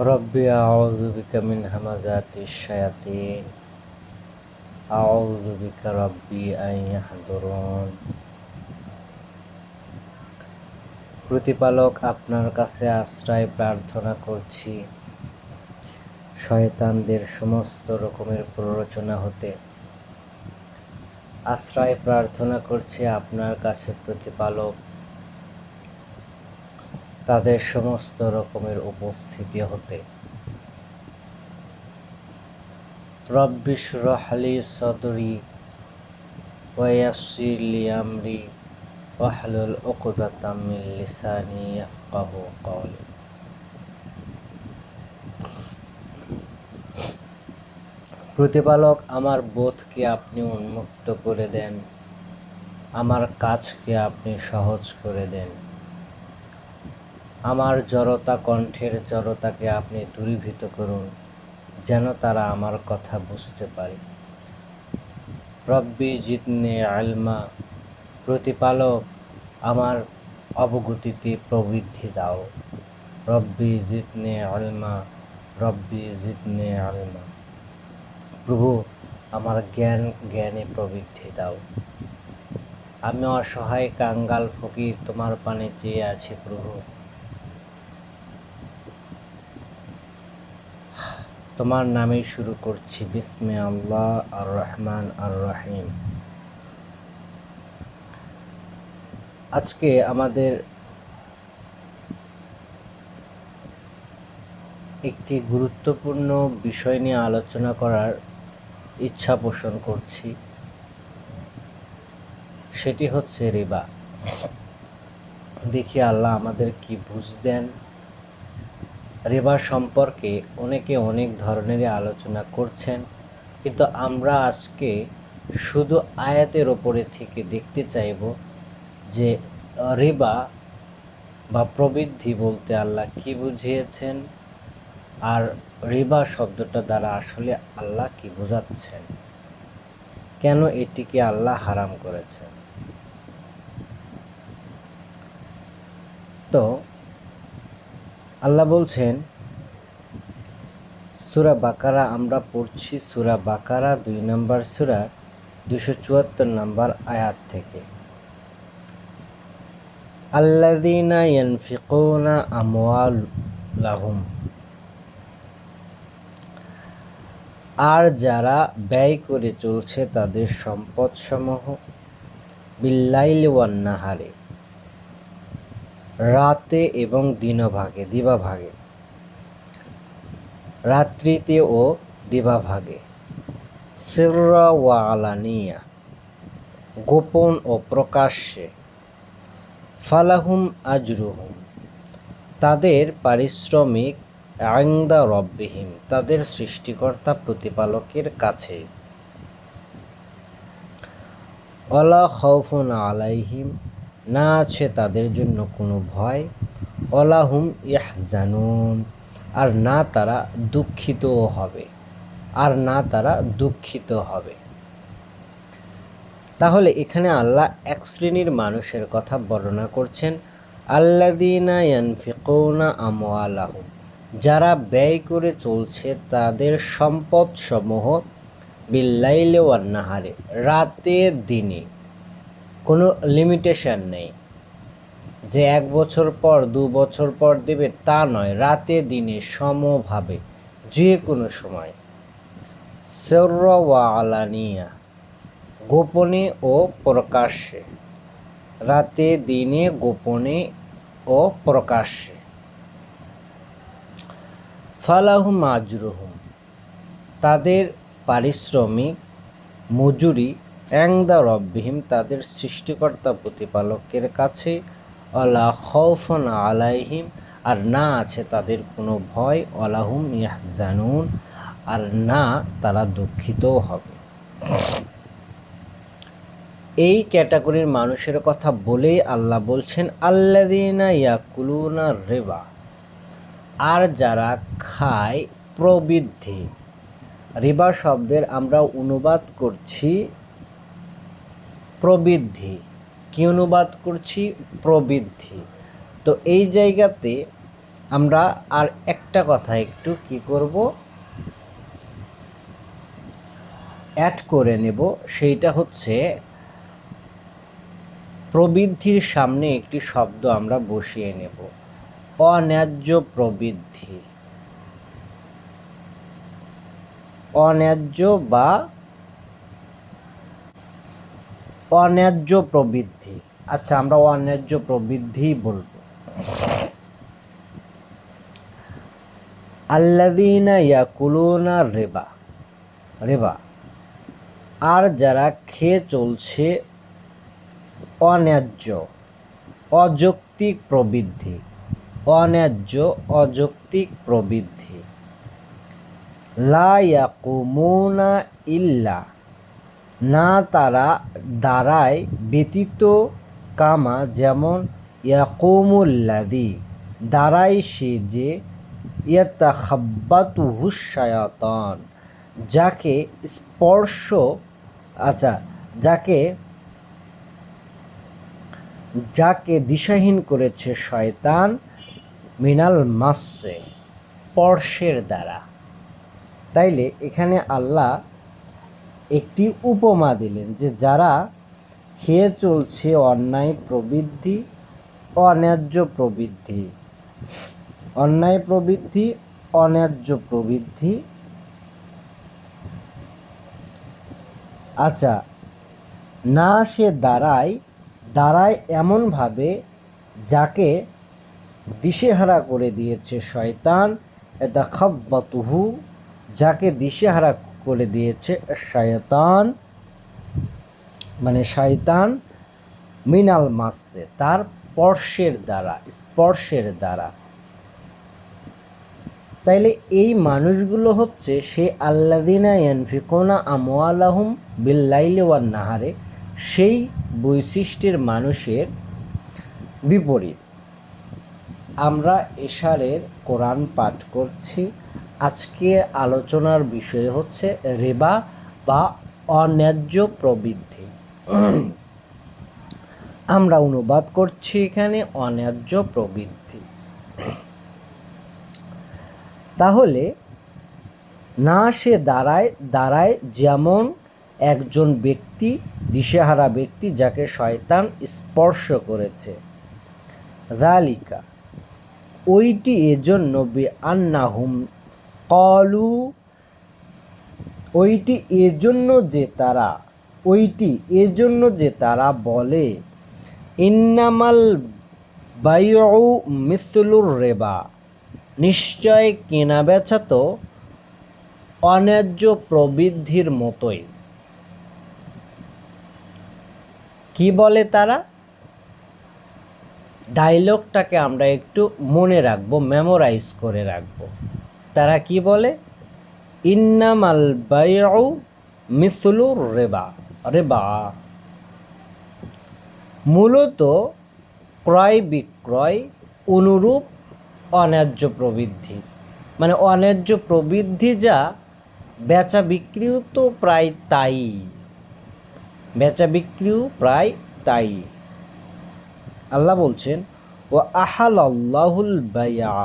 রব্বি আউযু বিকা মিন হামাযাতিশ শায়াতিন আউযু বিকা রব্বি আন ইয়াহদুরুন। প্রতিপালক, আপনার কাছে আশ্রয় প্রার্থনা করছি শয়তানদের সমস্ত রকমের প্ররোচনা হতে। আশ্রয় প্রার্থনা করছি আপনার কাছে প্রতিপালক, তাদের সমস্ত রকমের উপস্থিতি হতে। রব্বি ইশরাহ লি সাদরি ওয়া ইয়াসসির লি আমরি ওয়াহলুল উকদাতাম মিন লিসানি ইয়াফকাহু কওলি। প্রতিপালক, আমার বোধকে আপনি উন্মুক্ত করে দেন, আমার কাজকে আপনি সহজ করে দেন, আমার জড়তা কণ্ঠের জড়তাকে আপনি দূরীভূত করুন, যেন তারা আমার কথা বুঝতে পারে। রব্বি জিদনি ইলমা, প্রতিপালক, আমার অবগতিতে প্রবৃদ্ধি দাও। রব্বি জিদনি ইলমা, রব্বি জিদনি ইলমা, প্রভু, আমার জ্ঞানে প্রবৃদ্ধি দাও। আমি অসহায় কাঙ্গাল ফকির তোমার পানে চেয়ে আছি প্রভু। তোমার নামেই শুরু করছি, বিসমি আল্লাহ আর রহমান আর রহিম। আজকে আমাদের একটি গুরুত্বপূর্ণ বিষয় নিয়ে আলোচনা করার ইচ্ছা পোষণ করছি, সেটি হচ্ছে রিবা। দেখি আল্লাহ আমাদের কি বুঝ দেন। রিবা সম্পর্কে অনেকে অনেক ধরনেরই আলোচনা করছেন, কিন্তু আমরা আজকে শুধু আয়াতের ওপরে থেকে দেখতে চাইব যে রিবা বা প্রবৃদ্ধি বলতে আল্লাহ কি বুঝিয়েছেন, আর রিবা শব্দটা দ্বারা আসলে আল্লাহ কি বোঝাচ্ছেন, কেন এটিকে আল্লাহ হারাম করেছেন। তো আল্লাহ বলছেন, সূরা বাকারা আমরা পড়ছি, সূরা বাকারা 2 নম্বর সূরা 274 নম্বর আয়াত থেকে। আল্লাযীনা ইয়ানফিকুনা আমওয়ালাহুম, আর যারা ব্যয় করে চলছে তাদের সম্পদসমূহ, বিল্লাইলি ওয়ান নাহারে, রাতে এবং দিবাভাগে, রাত্রিতে ও দিবাভাগে, সিররা ওয়া আলানিয়া, গোপন ও প্রকাশ্যে, ফালাহুম আজরুহুম, তাদের পারিশ্রমিক, ইনদা রব্বিহিম, তাদের সৃষ্টিকর্তা প্রতিপালকের কাছে, ওয়ালা খাউফুন আলাইহিম, না আছে তাদের জন্য কোনো ভয়, ওয়ালা হুম ইয়াহজানুন, আর না তারা দুঃখিত হবে। তাহলে এখানে আল্লাহ এক শ্রেণীর মানুষের কথা বর্ণনা করছেন, আল্লাযীনা ইয়ানফিকুনা আমওয়ালাহুম, যারা ব্যয় করে চলছে তাদের সম্পদসমূহ, বিল্লাইলি ওয়ান নাহারে, রাতে দিনে, কোনো লিমিটেশন নেই যে 1 বছর পর 2 বছর পর দেবে, তা নয়, রাতে দিনে সমভাবে যে কোনো সময়, সিররা ওয়া আলানিয়া, গোপনে ও প্রকাশ্যে, রাতে দিনে গোপনে ও প্রকাশ্যে, ফালাহুম আজরুহুম, তাদের পারিশ্রমিক, মজুরি, ইনদা রব্বিহিম, তাদের সৃষ্টিকর্তা প্রতিপালকের কাছে, ওয়ালা খাউফুন আলাইহিম, আর না আছে তাদের কোনো ভয়, ওয়ালা হুম ইয়াহজানুন, আর না তারা দুঃখিতও হবে। এই ক্যাটাগরির মানুষের কথা বলেই আল্লাহ বলছেন, আল্লাযীনা ইয়াকুলুনা রিবা, আর যারা খায় প্রবৃদ্ধি। রিবা শব্দের আমরা অনুবাদ করছি প্রবৃদ্ধি। কি অনুবাদ করছি? প্রবৃদ্ধি। তো এই জায়গাতে আমরা আর একটা কথা একটু কি করব, অ্যাড করে নেব, সেইটা হচ্ছে প্রবৃদ্ধির সামনে একটি শব্দ আমরা বসিয়ে নেব, অন্যায্য প্রবৃদ্ধি। অন্যায্য বা অন্যায্য প্রবৃদ্ধি। আচ্ছা, আমরা অন্যায্য প্রবৃদ্ধি বলবো। আল্লাযীনা ইয়াকুলুনা রিবা, রিবা, আর যারা খেয়ে চলছে অন্যায্য অযৌক্তিক প্রবৃদ্ধি, অন্যায্য অযৌক্তিক প্রবৃদ্ধি। লা ইয়াকুমুনা ইল্লা, না তারা দাঁড়ায় ব্যতীত, কামা যেমন, ইয়াকুমুল্লাযী দাঁড়ায় সে যে, ইয়াতাখাব্বাতুহুশ শায়াতান যাকে স্পর্শ, আচ্ছা, যাকে দিশাহীন করেছে শয়তান, মিনাল মাসে স্পর্শের দ্বারা। তাইলে এখানে আল্লাহ একটি উপমা দিলেন যে যারা খেয়ে চলছে অন্যায় প্রবৃদ্ধি, অন্যায্য প্রবৃদ্ধি, অন্যায় প্রবৃদ্ধি, অন্যায্য প্রবৃদ্ধি। আচ্ছা, না সে দাঁড়ায় এমনভাবে যাকে দিশেহারা করে দিয়েছে শয়তান, এটা খাব্বাতুহু যাকে দিশেহারা করে দিয়েছে শয়তান, মানে শয়তান, মিনাল মাসে তার স্পর্শের দ্বারা, স্পর্শের দ্বারা। তাইলে এই মানুষগুলো হচ্ছে সে আল্লাযীনা ইয়ানফিকুনা আমওয়ালাহুম বিল-লাইলি ওয়ান-নাহারে, সেই বৈশিষ্ট্যের মানুষের বিপরীত। আমরা এশারের কোরআন পাঠ করছি। আজকে আলোচনার বিষয় হচ্ছে রিবা বা অন্যায্য প্রবৃদ্ধি। আমরা অনুবাদ করছি এখানে অন্যায্য প্রবৃদ্ধি। তাহলে না সে দাঁড়ায় যেমন একজন ব্যক্তি, দিশেহারা ব্যক্তি যাকে শয়তান স্পর্শ করেছে। যালিকা ওইটি এজন্য, বিআন্নাহুম ক্বালু ওইটি এজন্য যে তারা বলে, ইন্নামাল বাইউ মিসলুর রিবা, নিশ্চয় কেনা বেচা তো অন্যায্য প্রবৃদ্ধির মতোই। কি বলে তারা? ডায়লগটাকে আমরা একটু মনে রাখবো, মেমোরাইজ করে রাখবো। তারা কি বলে? ইন্নামাল বাইউ মিসলুর রিবা, রিবা মূলত ক্রয় বিক্রয় অনুরূপ অন্যায্য প্রবৃদ্ধি। মানে অন্যায্য প্রবৃদ্ধি যা, বেচা বিক্রিও তো প্রায় তাই, বেচা বিক্রিও প্রায় তাই। আল্লাহ বলছেন, ও আহালাল্লাহুল বাইআ,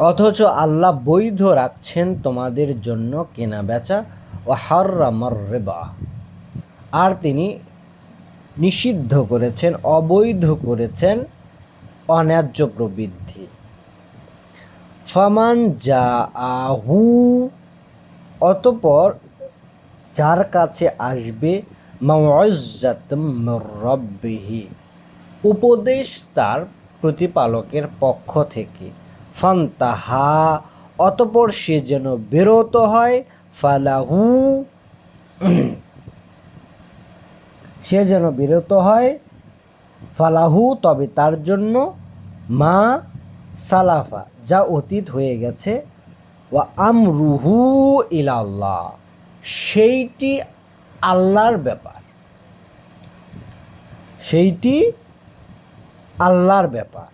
অথচ আল্লাহ বৈধ রাখছেন তোমাদের জন্য কেনা বেচা, ও হাররামার রিবা, আর তিনি নিষিদ্ধ করেছেন, অবৈধ করেছেন অন্যায্য প্রবৃদ্ধি। ফামান জাআহু, অতঃপর যার কাছে আসবে, মাউইযাতুম মির রাব্বিহি, উপদেশ তার প্রতিপালকের পক্ষ থেকে, ফান্তাহা, অতঃপর সে যেন বিরত হয়, ফালাহু, সে যেন বিরত হয়, ফালাহু তবে তার জন্য, মা সালাফা যা অতীত হয়ে গেছে, ওয়া আমরুহু ইলাল্লাহ, সেইটি আল্লাহর ব্যাপার, সেইটি আল্লাহর ব্যাপার।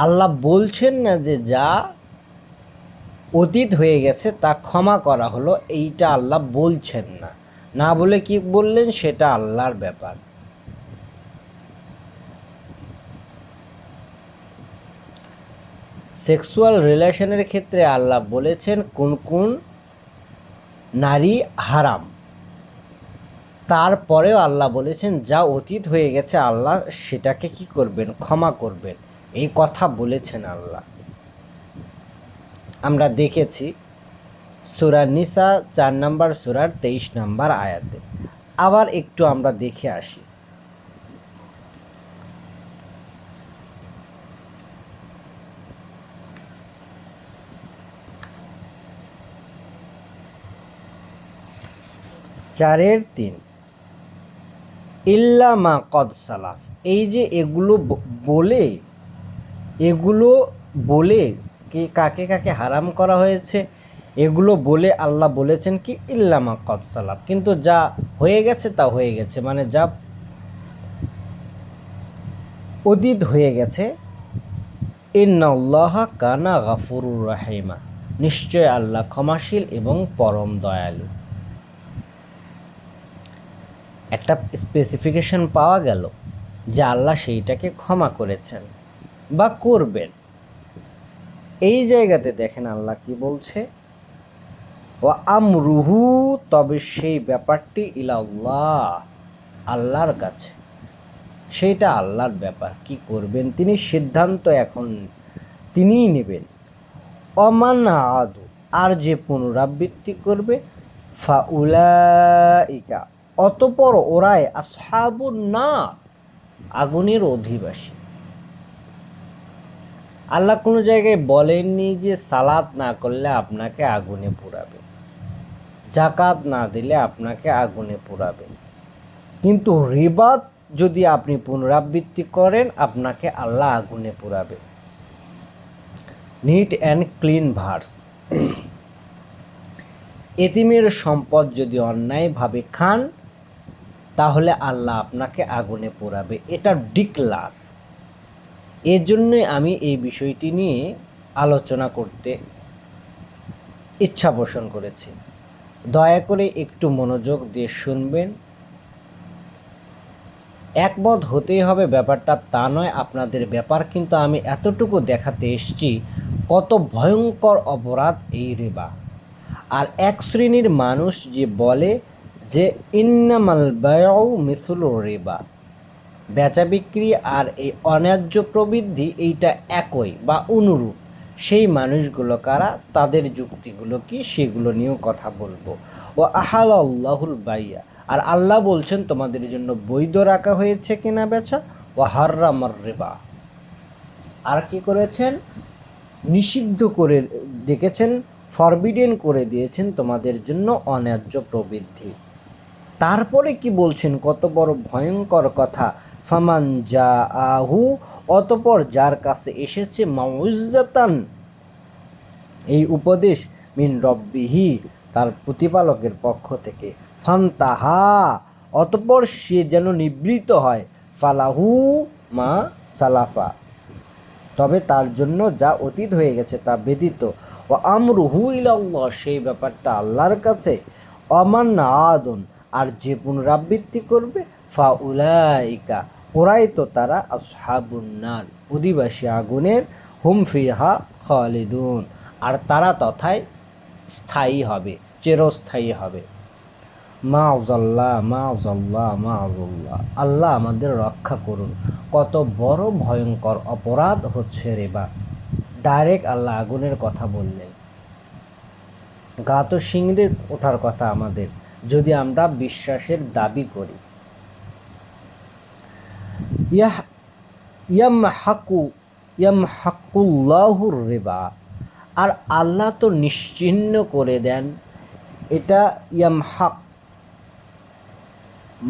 আল্লাহ বলছেন না যে যা অতীত হয়ে গেছে তা ক্ষমা করা হলো, এইটা আল্লাহ বলছেন না, না বলে কি বললেন, সেটা আল্লাহর ব্যাপার। সেক্সুয়াল রিলেশনের ক্ষেত্রে আল্লাহ বলেছেন কোন কোন নারী হারাম, তারপরেও আল্লাহ বলেছেন যা অতীত হয়ে গেছে আল্লাহ সেটাকে কি করবেন, ক্ষমা করবেন। এই কথা বলেছেন আল্লাহ। আমরা দেখেছি সূরা নিসা 4 নম্বর সূরার 23 নম্বর আয়াতে। আবার একটু আমরা দেখে আসি। চারের 3 ইল্লা মা কদ সালাফ। এই যে এগুলো বলে কি কাকে কাকে হারাম করা হয়েছে, এগুলো বলে আল্লাহ বলেছেন কি ইল্লা মা কদ সালাফ, কিন্তু যা হয়ে গেছে তা হয়ে গেছে, মানে যা অতীত হয়ে গেছে। ইন্নাল্লাহা কানা গাফুরুর রাহিমা, নিশ্চয় আল্লাহ ক্ষমাশীল এবং পরম দয়ালু। একটা স্পেসিফিকেশন পাওয়া গেল যে আল্লাহ সেইটাকে ক্ষমা করেছেন বা করবেন। এই জায়গাতে দেখেন আল্লাহ কি বলছে, ও আমরুহু, তবে সেই ব্যাপারটি ইলাল্লাহ, আল্লাহর কাছে, সেইটা আল্লাহর ব্যাপার, কি করবেন তিনি সিদ্ধান্ত এখন তিনিই নেবেন। অমান আদু, আর যে পুনরাবৃত্তি করবে, ফাউলাইকা, অতপর ওরাই আসহাবুন নার, আগুনের অধিবাসী। আল্লাহ কোনো জায়গায় বলেননি যে সালাত না করলে আপনাকে আগুনে পোড়াবে, জাকাত না দিলে আপনাকে আগুনে পোড়াবে, কিন্তু রিবাত যদি আপনি পুনরাবৃত্তি করেন আপনাকে আল্লাহ আগুনে পোড়াবে। Neat and clean verse. এতিমের সম্পদ যদি অন্যায়ভাবে খান তাহলে আল্লাহ আপনাকে আগুনে পোড়াবে, এটা ডিক্লার। এর জন্যই আমি এই বিষয়টি নিয়ে আলোচনা করতে ইচ্ছা পোষণ করেছি। দয়া করে একটু মনোযোগ দিয়ে শুনবেন। একমত হতেই হবে ব্যাপারটা তা নয়, আপনাদের ব্যাপার, কিন্তু আমি এতটুকু দেখাতে এসেছি কত ভয়ঙ্কর অপরাধ এই রিবা। আর এক শ্রেণীর মানুষ যে বলে যে ইন্নামাল বায়উ মিসলু রিবা, বেচা বিক্রি আর এই অন্যায্য প্রবৃদ্ধি এইটা একই বা অনুরূপ, সেই মানুষগুলো কারা, তাদের যুক্তিগুলো কি, সেগুলো নিয়েও কথা বলবো। ও আহালাল্লাহুল বাইয়া, আর আল্লাহ বলছেন তোমাদের জন্য বৈধ রাখা হয়েছে কেনা বেচা, ও হাররামার রিবা, আর কি করেছেন, নিষিদ্ধ করে রেখেছেন, ফরবিডেন করে দিয়েছেন তোমাদের জন্য অন্যায্য প্রবৃদ্ধি। তারপরে কি বলছেন, কত বড় ভয়ঙ্কর কথা, ফামান যা আহু, অতপর যার কাছে এসেছে মাউইজাতান, এই উপদেশ, মিন রব্বিহি, তার প্রতিপালকের পক্ষ থেকে, ফান্তাহা, অতপর সে যেন নিবৃত হয়, ফালাহু মা সালাফা, তবে তার জন্য যা অতীত হয়ে গেছে তা ব্যতীত, ও আমরুহু ইলাল্লাহ, সেই ব্যাপারটা আল্লাহর কাছে, অমান আদন, আর যে পুনরাবৃত্তি করবে, ফাউলাইকা, ওরাই তো তারা, আসহাবুন নার, অধিবাসী আগুনের, হুম ফিহা খালিদুন, আর তারা তথায় স্থায়ী হবে, চিরস্থায়ী হবে। মাআযাল্লাহ, আল্লাহ আমাদের রক্ষা করুন। কত বড় ভয়ঙ্কর অপরাধ হচ্ছে রিবা। ডাইরেক্ট আল্লাহ আগুনের কথা বললেন, গা তো শিংড়ে ওঠার কথা আমাদের, যদি আমরা বিশ্বাসের দাবি করি। ইয়ামহাকুল্লাহুর রিবা, আর আল্লাহ তো নিশ্চিহ্ন করে দেন। এটা ইয়ামহাক,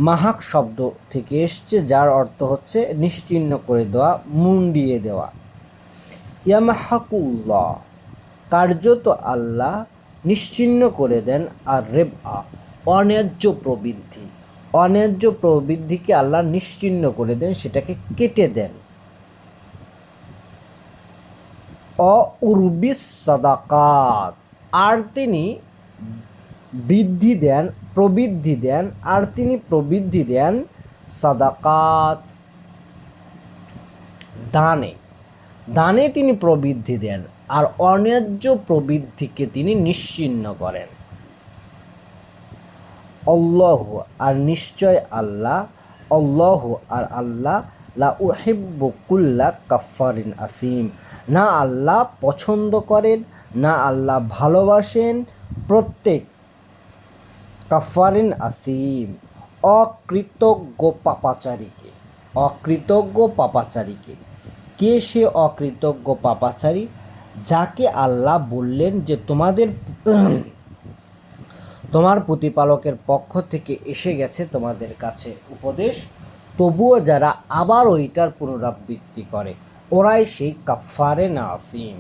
মাহাক শব্দ থেকে এসছে, যার অর্থ হচ্ছে নিশ্চিহ্ন করে দেওয়া, মুন্ডিয়ে দেওয়া। ইয়ামহাকুল্লাহ, কার্যত আল্লাহ নিশ্চিহ্ন করে দেন, আর রিবা, অন্যায্য প্রবৃদ্ধি, অন্যায্য প্রবৃদ্ধিকে আল্লাহ নিশ্চিহ্ন করে দেন, সেটাকে কেটে দেন। উরবিস সাদাকাত, আর তিনি বৃদ্ধি দেন, প্রবৃদ্ধি দেন, আর তিনি প্রবৃদ্ধি দেন সাদাকাত, দানে। দানে তিনি প্রবৃদ্ধি দেন, আর অন্যায্য প্রবৃদ্ধিকে তিনি নিশ্চিহ্ন করেন। আল্লাহ, আর নিশ্চয় আল্লাহ, আল্লাহ আর আল্লাহ, লা উহিব্বু কুল্লা কাফারিন আসিম, না আল্লাহ পছন্দ করেন, না আল্লাহ ভালোবাসেন প্রত্যেক কাফারিন আসিম, অকৃতজ্ঞ পাপাচারীকে। অকৃতজ্ঞ পাপাচারীকে। কে সে অকৃতজ্ঞ পাপাচারী? যাকে আল্লাহ বললেন যে তোমার প্রতিপালকের পক্ষ থেকে এসে গেছে তোমাদের কাছে উপদেশ, তবুও যারা আবার ওইটার পুনরাবৃত্তি করে, ওরাই সেই কাফারে নাসিম,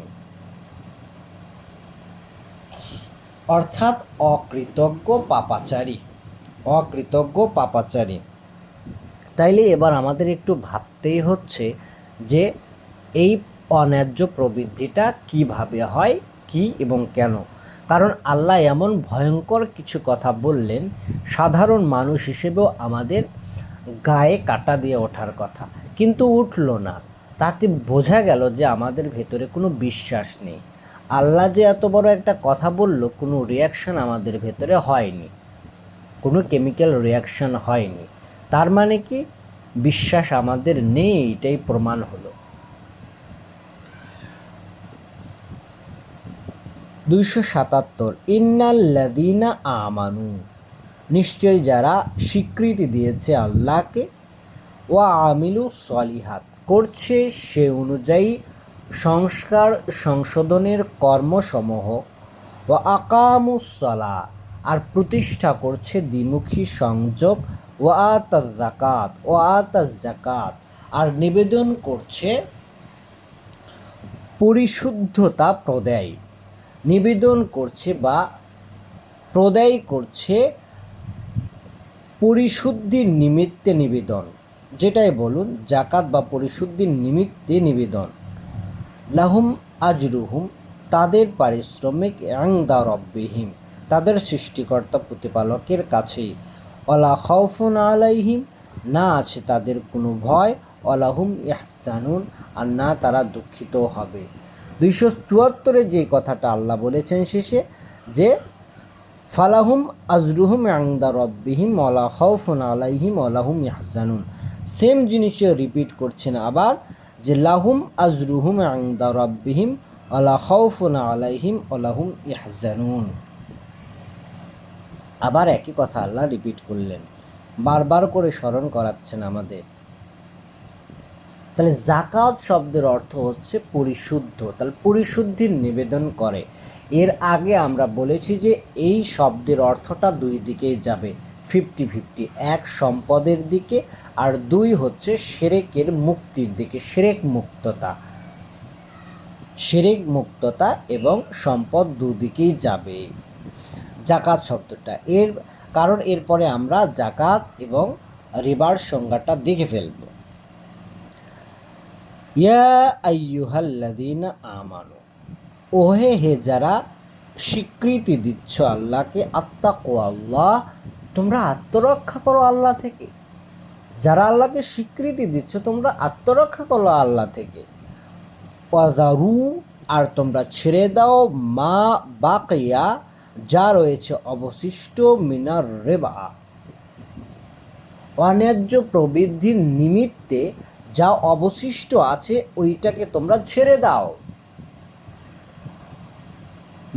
অর্থাৎ অকৃতজ্ঞ পাপাচারী। অকৃতজ্ঞ পাপাচারী। তাইলে এবার আমাদের একটু ভাবতেই হচ্ছে যে এই অন্যায্য প্রবৃদ্ধিটা কিভাবে হয়, কি এবং কেন। কারণ আল্লাহ এমন ভয়ঙ্কর কিছু কথা বললেন, সাধারণ মানুষ হিসেবেও আমাদের গায়ে কাটা দিয়ে ওঠার কথা, কিন্তু উঠল না। তাতে বোঝা গেল যে আমাদের ভেতরে কোনো বিশ্বাস নেই। আল্লাহ যে এত বড় একটা কথা বলল, কোনো রিয়াকশান আমাদের ভেতরে হয়নি, কোনো কেমিক্যাল রিয়াকশান হয়নি। তার মানে কি? বিশ্বাস আমাদের নেই, এটাই প্রমাণ হলো। 277 ইন্নাল্লাযীনা আমানু, নিশ্চয় যারা স্বীকৃতি দিয়েছে আল্লাহকে, ওয়া আমিলু সলিহাত, করছে সে অনুযায়ী সংস্কার সংশোধনের কর্মসমূহ, ওয়া আকামুস সালাহ, আর প্রতিষ্ঠা করছে দ্বিমুখী সংযোগ, ওয়া আতাজ যাকাত, ওয়া আতাজ যাকাত, আর নিবেদন করছে পরিশুদ্ধতা প্রদায়, নিবেদন করছে বা প্রদায় করছে পরিশুদ্ধির নিমিত্তে নিবেদন, যেটাই বলুন, জাকাত বা পরিশুদ্ধির নিমিত্তে নিবেদন। লাহুম আজরুহুম, তাদের পারিশ্রমিক, ইনদা রাব্বিহিম, তাদের সৃষ্টিকর্তা প্রতিপালকের কাছেই। ওয়ালা খাউফুন আলাইহিম, না আছে তাদের কোনো ভয়, ওয়ালা হুম ইয়াহজানুন, আর না তারা দুঃখিত হবে। 274-এ যে কথাটা আল্লাহ বলেছেন শেষে, যে ফালাহুম আজরুহুম ইনদা রাব্বিহিম ওয়ালা খাউফুন আলাইহিম ওয়ালা হুম ইয়াহজানুন, সেম জিনিসে রিপিট করছেন আবার, যে লাহুম আজরুহুম ইনদা রাব্বিহিম ওয়ালা খাউফুন আলাইহিম ওয়ালা হুম ইয়াহজানুন। আবার একই কথা আল্লাহ রিপিট করলেন, বারবার করে স্মরণ করাচ্ছেন আমাদের। তাহলে জাকাত শব্দের অর্থ হচ্ছে পরিশুদ্ধ, তাহলে পরিশুদ্ধির নিবেদন করে। এর আগে আমরা বলেছি যে এই শব্দের অর্থটা দুই দিকেই যাবে, 50-50, এক সম্পদের দিকে, আর দুই হচ্ছে শিরকের মুক্তির দিকে, শিরক মুক্ততা, শিরক মুক্ততা এবং সম্পদ দুদিকেই যাবে জাকাত শব্দটা। এর কারণ এরপরে আমরা জাকাত এবং রিবার সংজ্ঞাটা দেখে ফেলব। ইয়া আইয়ুহাল্লাযীনা আমানু, ওহে হে যারা স্বীকৃতি দিচ্ছ আল্লাহকে, আত্তাকুয়াল্লাহ, তোমরা আত্মরক্ষা করো আল্লাহ থেকে। যারা আল্লাহকে স্বীকৃতি দিচ্ছ, তোমরা আত্মরক্ষা করো আল্লাহ থেকে। ওয়াজারু, আর তোমরা ছেড়ে দাও, মা বাকিয়া, যা রয়েছে অবশিষ্ট, মিনার রিবা, অন্যায্য প্রবৃদ্ধির নিমিত্তে যা অবশিষ্ট আছে ওইটাকে তোমরা ছেড়ে দাও।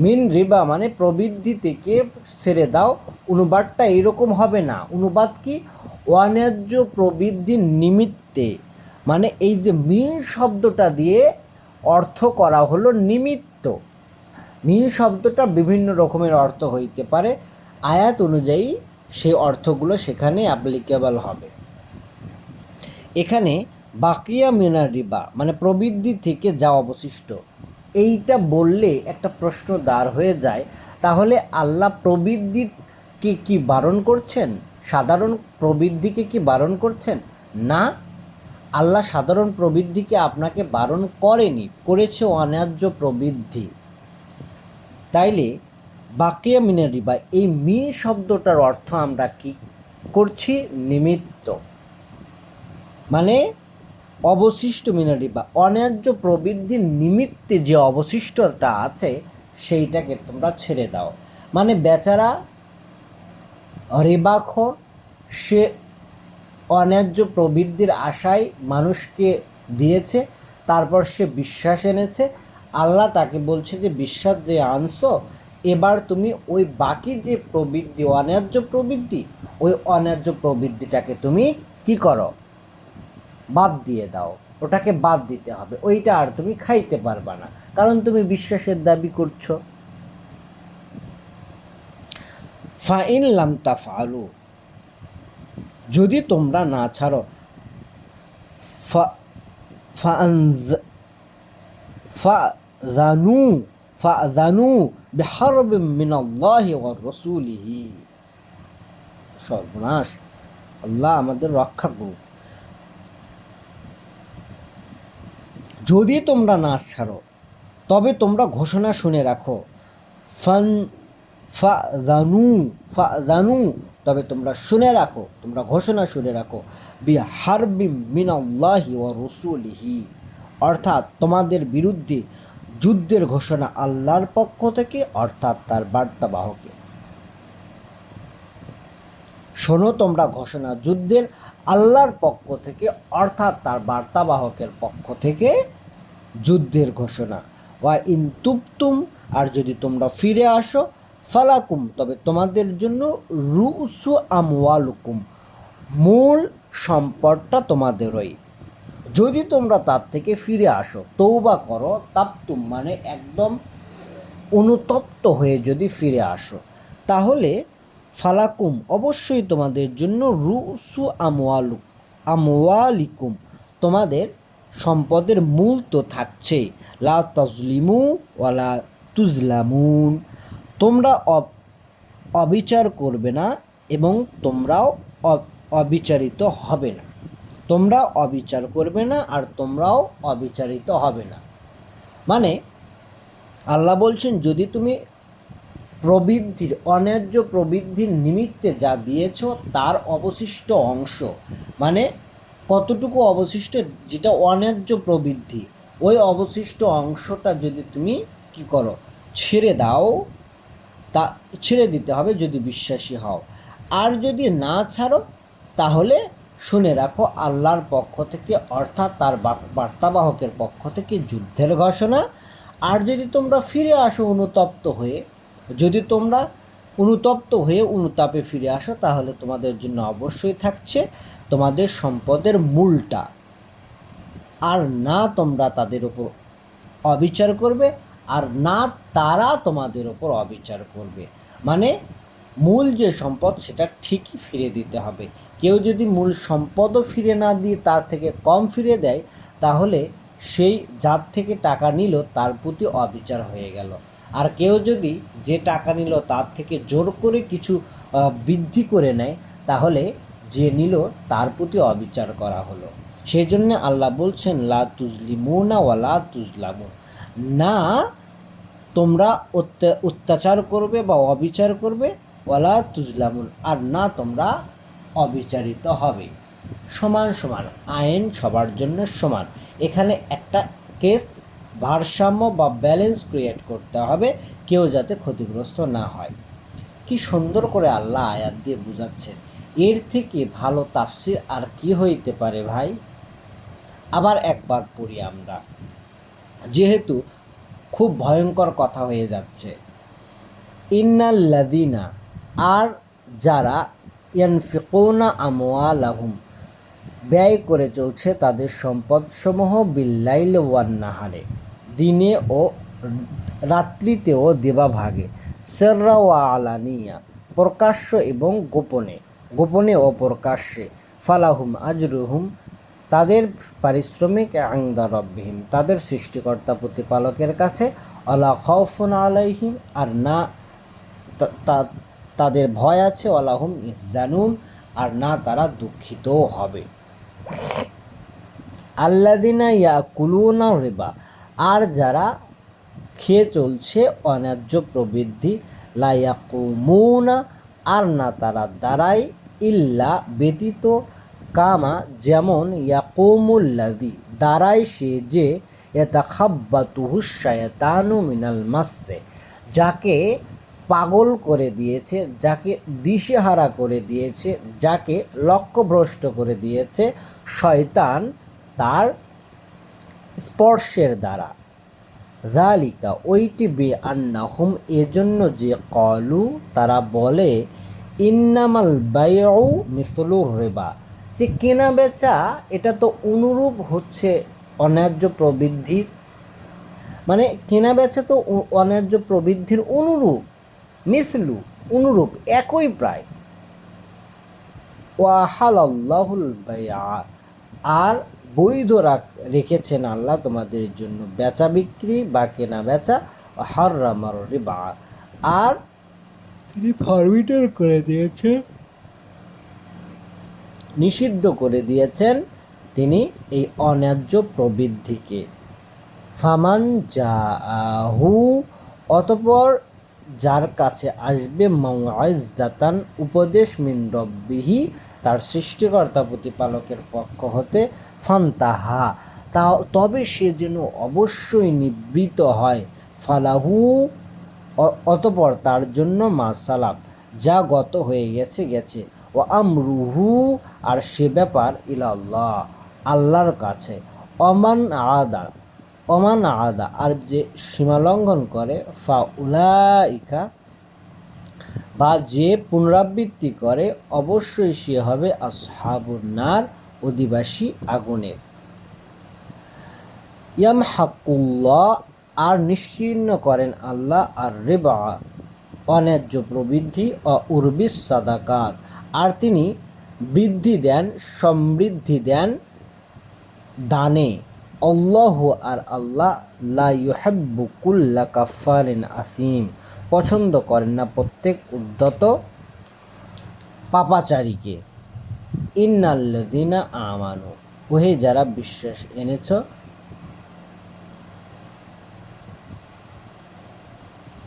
মিন রিবা মানে প্রবৃদ্ধি থেকে ছেড়ে দাও। অনুবাদটা এরকম হবে না, অনুবাদ কি? অন্যায্য প্রবৃদ্ধির নিমিত্তে, মানে এই যে মিন শব্দটা দিয়ে অর্থ করা হলো নিমিত্ত। মিন শব্দটা বিভিন্ন রকমের অর্থ হইতে পারে, আয়াত অনুযায়ী সেই অর্থগুলো সেখানে অ্যাপ্লিকেবল হবে। এখানে বাকিয়া মিনার রিবা মানে প্রবৃদ্ধি থেকে যা অবশিষ্ট, এইটা বললে একটা প্রশ্ন দাঁড় হয়ে যায়, তাহলে আল্লাহ প্রবৃদ্ধিকে কি বারণ করছেন? সাধারণ প্রবৃদ্ধিকে কি বারণ করছেন? না, আল্লাহ সাধারণ প্রবৃদ্ধিকে আপনাকে বারণ করেনি, করেছে অন্যায্য প্রবৃদ্ধি। তাইলে বাকিয়া মিনার রিবা, এই মি শব্দটার অর্থ আমরা কি করছি? নিমিত্ত, মানে অবশিষ্ট মিনাল রিবা, অন্যায্য প্রবৃদ্ধির নিমিত্তে যে অবশিষ্টটা আছে সেইটাকে তোমরা ছেড়ে দাও। মানে বেচারা রিবাখোর, সে অন্যায্য প্রবৃদ্ধির আশায় মানুষকে দিয়েছে, তারপর সে বিশ্বাস এনেছে। আল্লাহ তাকে বলছে যে বিশ্বাস যে আনছো, এবার তুমি ওই বাকি যে প্রবৃদ্ধি, অন্যায্য প্রবৃদ্ধি, ওই অন্যায্য প্রবৃদ্ধিটাকে তুমি কি করো, বাদ দিয়ে দাও। ওটাকে বাদ দিতে হবে, ওইটা আর তুমি খাইতে পারবা না, কারণ তুমি বিশ্বাসের দাবি করছো। ফাইন লাম তাফআলু, যদি তোমরা না ছাড়ো, ফাযানু বিহারবিম মিনাল্লাহি ওয়া রাসূলিহি। সর্বনাশ, আল্লাহ আমাদের রক্ষা করুক। যদি তোমরা না ছাড়ো তবে তোমরা ঘোষণা শুনে রাখো, ফাযানু, তবে তোমরা শুনে রাখো, তোমরা ঘোষণা শুনে রাখো, বিহারবিম মিনাল্লাহি ওয়া রাসূলিহি, অর্থাৎ তোমাদের বিরুদ্ধে যুদ্ধের ঘোষণা আল্লাহর পক্ষ থেকে, অর্থাৎ তার বার্তাবাহকে। শোনো, তোমরা ঘোষণা যুদ্ধের আল্লাহর পক্ষ থেকে, অর্থাৎ তার বার্তাবাহকের পক্ষ থেকে যুদ্ধের ঘোষণা। ওয়া ইন তুবতুম, আর যদি তোমরা ফিরে আসো, ফালাকুম, তবে তোমাদের জন্য রুসু আমওয়ালুকুম, মূল সম্পদটা তোমাদেরই। যদি তোমরা তার থেকে ফিরে আসো, তওবা করো, তাবতুম মানে একদম অনুতপ্ত হয়ে যদি ফিরে আসো, তাহলে ফালাকুম, অবশ্যই তোমাদের জন্য রুসু আমওয়ালিকুম, তোমাদের সম্পদের মূল তো থাকছে। লা তাজলিমু ওয়ালা তুজলামুন, তোমরা অবিচার করবে না এবং তোমরাও অবিচারিত হবে না। তোমরা অবিচার করবে না আর তোমরাও অবিচারিত হবে না। মানে আল্লাহ বলছেন, যদি তুমি প্রবৃদ্ধির, অন্যায্য প্রবৃদ্ধির নিমিত্তে যা দিয়েছ তার অবশিষ্ট অংশ, মানে কতটুকু অবশিষ্ট, যেটা অন্যায্য প্রবৃদ্ধি, ওই অবশিষ্ট অংশটা যদি তুমি কি করো, ছেড়ে দাও, তা ছেড়ে দিতে হবে যদি বিশ্বাসী হও। আর যদি না ছাড়ো, তাহলে শুনে রাখো আল্লাহর পক্ষ থেকে, অর্থাৎ তার বার্তাবাহকের পক্ষ থেকে যুদ্ধের ঘোষণা। আর যদি তোমরা ফিরে আসো অনুতপ্ত হয়ে, যদি তোমরা অনুতপ্ত হয়ে অনুতাপে ফিরে আসো, তাহলে তোমাদের জন্য অবশ্যই থাকছে তোমাদের সম্পদের মূলটা। আর না তোমরা তাদের উপর অবিচার করবে, আর না তারা তোমাদের ওপর অবিচার করবে। মানে মূল যে সম্পদ সেটা ঠিকই ফিরে দিতে হবে। কেউ যদি মূল সম্পদও ফিরে না দিয়ে তার থেকে কম ফিরে দেয়, তাহলে সেই যার থেকে টাকা নিল তার প্রতি অবিচার হয়ে গেল। আর কেউ যদি যে টাকা নিল তার থেকে জোর করে কিছু বৃদ্ধি করে নেয়, তাহলে যে নিল তার প্রতি অবিচার করা হলো। সেই জন্য আল্লাহ বলছেন, লা তুজলিমুনা ওয়ালা তুজলামুন, না তোমরা অত্যাচার করবে বা অবিচার করবে, ওয়ালা তুজলামুন, আর না তোমরা অবিচারিত হবে। সমান সমান, আইন সবার জন্য সমান। এখানে একটা কেস ভারসাম্য বা ব্যালেন্স ক্রিয়েট করতে হবে, কেউ যাতে ক্ষতিগ্রস্ত না হয়। কি সুন্দর করে আল্লাহ আয়াত দিয়ে বুঝাচ্ছেন। এর থেকে ভালো তাফসির আর কি হইতে পারে ভাই? আবার একবার পড়ি আমরা, যেহেতু খুব ভয়ঙ্কর কথা হয়ে যাচ্ছে। ইন্নাল্লাযীনা, আর যারা, ইয়ানফিকুনা আমওয়ালাহুম, ব্যয় করে চলছে তাদের সম্পদসমূহ, বিল্লাইল ওয়ান নাহারে, দিনে ও রাত্রিতেও দেবাভাগে, সিররা ওয়া আলানিয়া, প্রকাশ্য এবং গোপনে, গোপনে ও প্রকাশ্যে, ফালাহুম আজরুহুম, তাদের পারিশ্রমিক ইনদা রাব্বিহিম, তাদের সৃষ্টিকর্তা প্রতিপালকের কাছে, আলা খাউফুন আলাইহিম, আর না তাদের ভয় আছে, ওয়ালা হুম ইহজানুন, আর না তারা দুঃখিতও হবে। আল্লাযিনা ইয়াকুলুনা রিবা, আর যারা খেয়ে চলছে অন্যায্য প্রবৃদ্ধি, লা ইয়াকুমুনা, আর না তারা দাঁড়ায়, ইল্লা ব্যতীত, কামা যেমন ইয়াকুমুল্লাদি দাঁড়ায় সে যে ইয়াতাখাব্বাতুহু শায়াতানু মিনাল মাসসে যাকে পাগল করে দিয়েছে, যাকে দিশেহারা করে দিয়েছে, যাকে লক্ষ্যভ্রষ্ট করে দিয়েছে শয়তান তার স্পর্শের দ্বারা। যালিকা ওইটি বে আন্নাহুম এজন্য যে কলু তারা বলে ইন্নামাল বাইউ মিসলুর রিবা যে কেনা বেচা এটা তো অনুরূপ হচ্ছে অন্যায্য প্রবৃদ্ধির, মানে কেনা বেচা তো অন্যায্য প্রবৃদ্ধির অনুরূপ, মিসলু অনুরূপ একই প্রায়। ওয়াহালাল্লাহুল বাইআ আর বৈধ রেখেছেন আল্লাহ তোমাদের জন্য বেচা বিক্রি বা কেনা বেচা, হাররামার রিবা আর তিনি ফরবিডেন করে দিয়েছে, নিষিদ্ধ করে দিয়েছেন তিনি এই অন্যায্য প্রবৃদ্ধিকে। ফামান জাআহু অতঃপর যার কাছে আসবে মাউইজাতান উপদেশ মিন রব্বিহি তার সৃষ্টিকর্তা প্রতিপালকের পক্ষ হতে, ফান্তাহা তবে সে যেন অবশ্যই নিবৃত হয়, ফালাহু অতঃপর তার জন্য মা সালাফ যা গত হয়ে গেছে গেছে, ও আমরুহু আর সে ব্যাপার ইলাল্লাহ আল্লাহর কাছে, অমান আদা আর যে সীমালঙ্ঘন করে, ফা উলাইকা বা যে পুনরাবৃত্তি করে অবশ্যই সে হবে আসহাবুন নার অধিবাসী আগুনের। ইয়ামহাকুল্লাহ আর নিশ্চিহ্ন করেন আল্লাহ আর রিবা অন্যায্য প্রবৃদ্ধি ও উরবিস সাদাকাত আর তিনি বৃদ্ধি দেন সমৃদ্ধি দেন দানে। আল্লাহু আর আল্লাহ লা ইউহিব্বু কুল্লা কাফারিন আসিম পছন্দ করেন না প্রত্যেক উদ্ধত পাপাচারীকে। ইন্নাল্লাযিনা আমানু ওহে যারা বিশ্বাস এনেছ,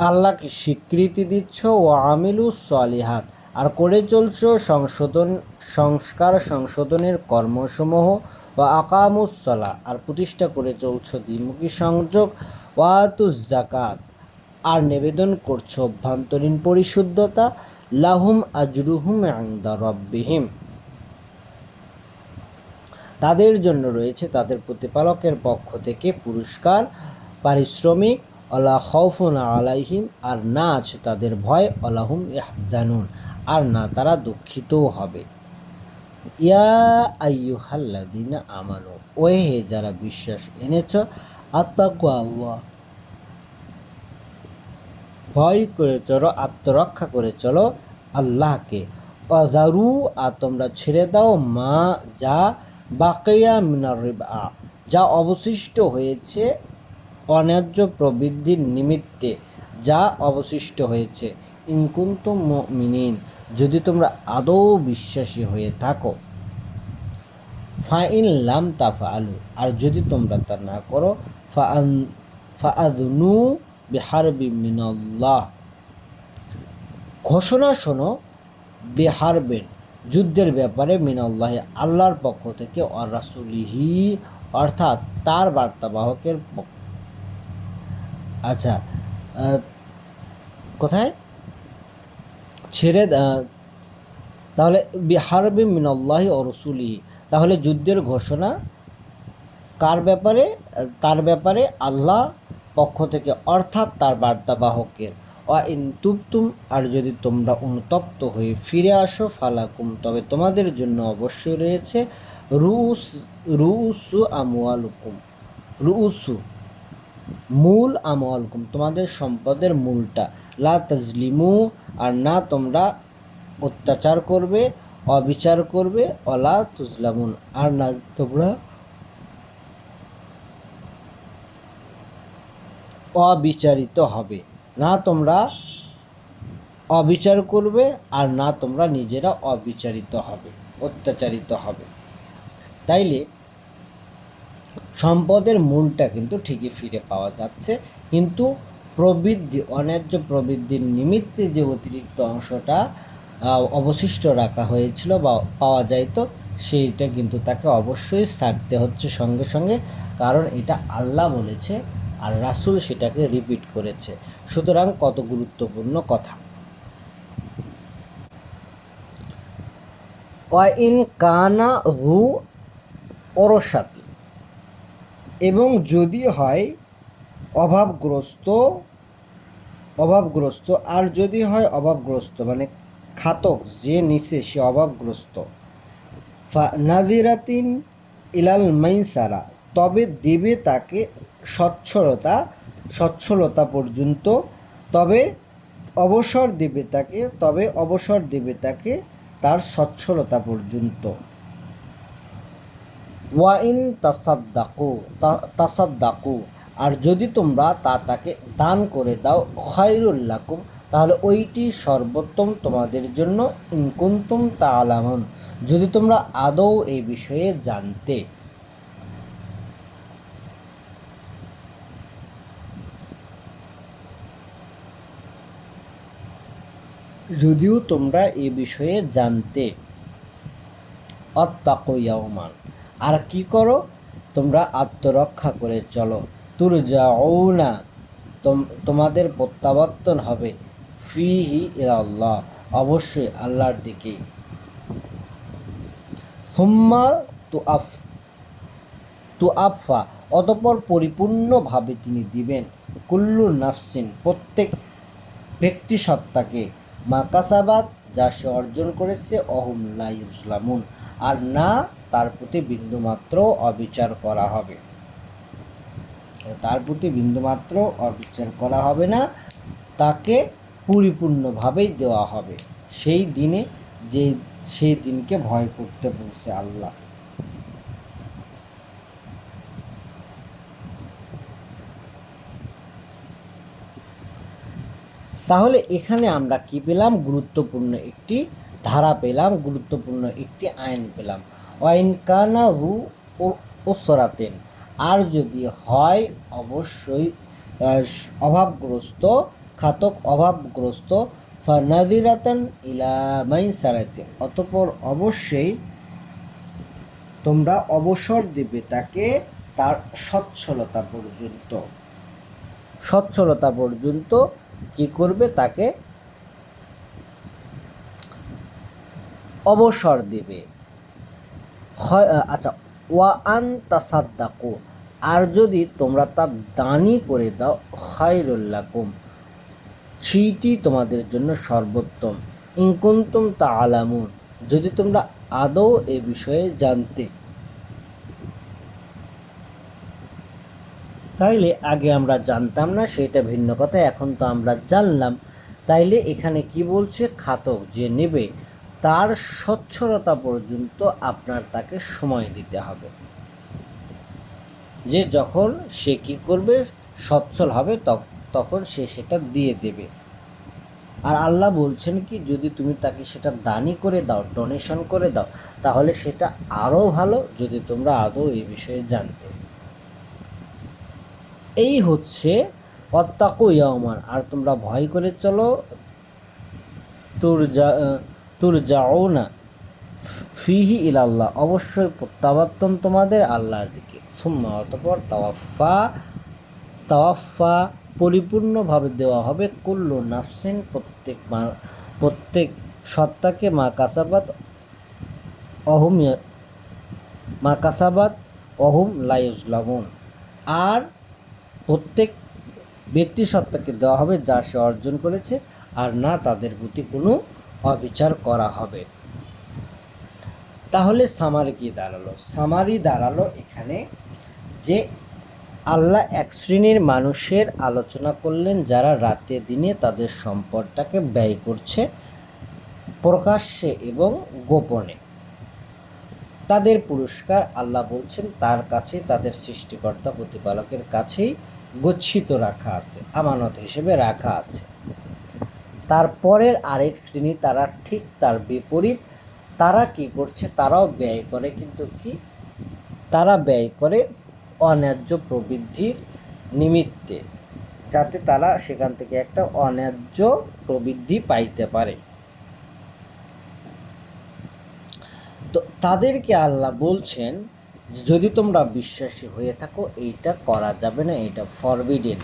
আল্লাহকে স্বীকৃতি দিচ্ছ, ও আমিলু সলিহাত আর করে চলছ সংশোধনের কর্মসমূহ, ও আকামুস সালাহ আর প্রতিষ্ঠা করে চলছ দ্বিমুখী সংযোগ, ওয়াতুজ যাকাত আর নিবেদন করছ অভ্যন্তরীণ পরিশুদ্ধতা, লাহুম আজরুহুম ইনদা রাব্বিহিম তাদের জন্য রয়েছে তাদের প্রতিপালকের পক্ষ থেকে পুরস্কার পারিশ্রমিক, আলা খাউফুন আলাইহিম আর না আছে তাদের ভয়, আলাহুম ইয়াহজানুন আর না তারা দুঃখিতও হবে। ইয়া আইয়ুহাল্লাযিনা আমানু ওহে যারা বিশ্বাস এনেছ, আত্তাকুল্লাহ ভয় করে চলো, আত্মরক্ষা করে চলো আল্লাহকে, ওয়াজারু আর তোমরা ছেড়ে দাও মা যা বাকিয়া মিনার রিবা যা অবশিষ্ট হয়েছে অন্যায্য প্রবৃদ্ধির নিমিত্তে যা অবশিষ্ট হয়েছে, ইন কুনতুম মুমিনিন যদি তোমরা আদৌ বিশ্বাসী হয়ে থাকো, ফাইন লাম তাফআলু আর যদি তোমরা তা না করো, ফাআযনু বিহারবিন মিনাল্লাহ ঘোষণা শোনো, বিহারবিন যুদ্ধের ব্যাপারে, মিনাল্লাহ আল্লাহর পক্ষ থেকে, আর রাসূলিহি অর্থাৎ তার বার্তাবাহকের পক্ষ। আচ্ছা কোথায় ছেড়ে তাহলে বিহারবি মিনাল্লাহি ও রাসূলিহি তাহলে যুদ্ধের ঘোষণা কার ব্যাপারে? তার ব্যাপারে আল্লাহ পক্ষ থেকে অর্থাৎ তার বার্তাবাহকের। ইন তুবতুম আর যদি তোমরা অনুতপ্ত হয়ে ফিরে আসো, ফালাকুম তবে তোমাদের জন্য অবশ্যই রয়েছে রুউসু আমওয়ালুকুম রুউসু মূল আমওয়ালকুম তোমাদের সম্পদের মূলটা, লা তাজলিমু আর না তোমরা অত্যাচার করবে, অবিচার করবে, অলা তুজলামুন আর না তোমরা অবিচারিত হবে, না তোমরা অবিচার করবে আর না তোমরা নিজেরা অবিচারিত হবে, অত্যাচারিত হবে। তাইলে সম্পদের মূলটা কিন্তু ঠিকই ফিরে পাওয়া যাচ্ছে, কিন্তু প্রবৃদ্ধি অন্যায্য প্রবৃদ্ধির নিমিত্তে যে অতিরিক্ত অংশটা অবশিষ্ট রাখা হয়েছিল বা পাওয়া যাইত সেইটা কিন্তু তাকে অবশ্যই ছাড়তে হচ্ছে সঙ্গে সঙ্গে, কারণ এটা আল্লাহ বলেছে আর রাসূল সেটাকে রিপিট করেছে। সুতরাং কত গুরুত্বপূর্ণ কথা। ওয়াইন কানা রু অরসাতি, এবং যদি হয় অভাবগ্রস্ত, আর যদি হয় অভাবগ্রস্ত মানে খাতক যে নিচে সে অভাবগ্রস্ত, নাজিরাতিন ইলাল মাইসারা, তবে দেবে তাকে সচ্ছলতা পর্যন্ত, তবে অবসর দেবে তাকে তার সচ্ছলতা পর্যন্ত। ওয়াইন তাসাদ্দাকু, আর যদি তোমরা তাকে দান করে দাও, খায়রুল লাকুম, তাহলে ওইটি সর্বোত্তম তোমাদের জন্য, ইন কুনতুম তা'লামুন, যদি তোমরা আদৌ এই বিষয়ে জানতে। যদিও তোমরা এ বিষয়ে জানতে। অত্তাকু ইয়াওমান, আর কি করো, তোমরা আত্মরক্ষা করে চলো। তুরজাউনা, তোমাদের প্রত্যাবর্তন হবে, ফিহি ইলাল্লাহ, অবশ্যই আল্লাহর দিকেই। সুম্মা তুআফা, অতঃপর পরিপূর্ণভাবে তিনি দিবেন, কুল্লু নাফসিন, প্রত্যেক ব্যক্তি সত্তাকে, মা কাসাবাত, যা সে অর্জন করেছে, অহুম লা ইউজলামুন, আর না তার প্রতি বিন্দুমাত্র অবিচার করা হবে, না, তাকে পরিপূর্ণভাবেই দেওয়া হবে সেই দিনে, সেই দিনকে ভয় করতে বলছে আল্লাহ। তাহলে এখানে আমরা কি পেলাম? গুরুত্বপূর্ণ একটি ধারা পেলাম, গুরুত্বপূর্ণ একটি আইন পেলাম। ওয়াইন কানা রু ওসরাতেন, আর যদি হয় অবশ্যই অভাবগ্রস্ত, খাতক অভাবগ্রস্ত, ফানাদিরাতান ইলা মাইসারাতিন, অতঃপর অবশ্যই তোমরা অবসর দেবে তাকে তার সচ্ছলতা পর্যন্ত কি করবে? তাকে অবসর দেবে। আচ্ছা, ওয়া আন তাসাদ্দাকু, আর যদি তোমরা তা দানই করে দাও, খায়রুল লাকুম, সেইটি তোমাদের জন্য সর্বোত্তম, ইন কুনতুম তা'লামুন, যদি তোমরা আদৌ এ বিষয়ে জানতে। তাইলে আগে আমরা জানতাম না, সেটা ভিন্ন কথা, এখন তো আমরা জানলাম। তাইলে এখানে কি বলছে? খাতক যে নেবে তার সচ্ছলতা পর্যন্ত আপনার তাকে সময় দিতে হবে, যে যখন সে কি করবে, সচ্ছল হবে, তখন সে সেটা দিয়ে দেবে। আর আল্লাহ বলছেন কি, যদি তুমি তাকে সেটা দানই করে দাও, ডোনেশন করে দাও, তাহলে সেটা আরও ভালো, যদি তোমরা আদৌ এই বিষয়ে জানতে। এই হচ্ছে অত্তাকু ইয়াওমান, আর তোমরা ভয় করে চলো, তুরজাউনা ফিহি ইলাল্লাহ, অবশ্যই প্রত্যাবর্তন তোমাদের আল্লাহর দিকে। সুম্মা, অতঃপর তাওয়াফা পরিপূর্ণভাবে দেওয়া হবে, কুল্লু নাফসিন, প্রত্যেক সত্তাকে, মা কাসাবাত অহুম লা ইউজলামুন, আর প্রত্যেক ব্যক্তি সত্তাকে দেওয়া হবে যা সে অর্জন করেছে, আর না তাদের প্রতি কোনো অবিচার করা হবে। তাহলে সামারি দাঁড়ালো এখানে যে আল্লাহ এক শ্রেণীর মানুষের আলোচনা করলেন, যারা রাতে দিনে তাদের সম্পদটাকে ব্যয় করছে প্রকাশ্যে এবং গোপনে। তাদের পুরস্কার আল্লাহ বলছেন তার কাছে, তাদের সৃষ্টিকর্তা প্রতিপালকের কাছেই গচ্ছিত রাখা আছে, আমানত হিসেবে রাখা আছে। তারপরের আরেক শ্রেণী, তারা ঠিক তার বিপরীত, তারা কি করছে? তারাও ব্যয় করে, কিন্তু তারা ব্যয় করে অন্যায্য প্রবৃদ্ধির নিমিত্তে, যাতে তারা সেখান থেকে একটা অন্যায্য প্রবৃদ্ধি পাইতে পারে। তো তাদেরকে আল্লাহ বলছেন যে যদি তোমরা বিশ্বাসী হয়ে থাকো এইটা করা যাবে না, এটা ফরবিডেন।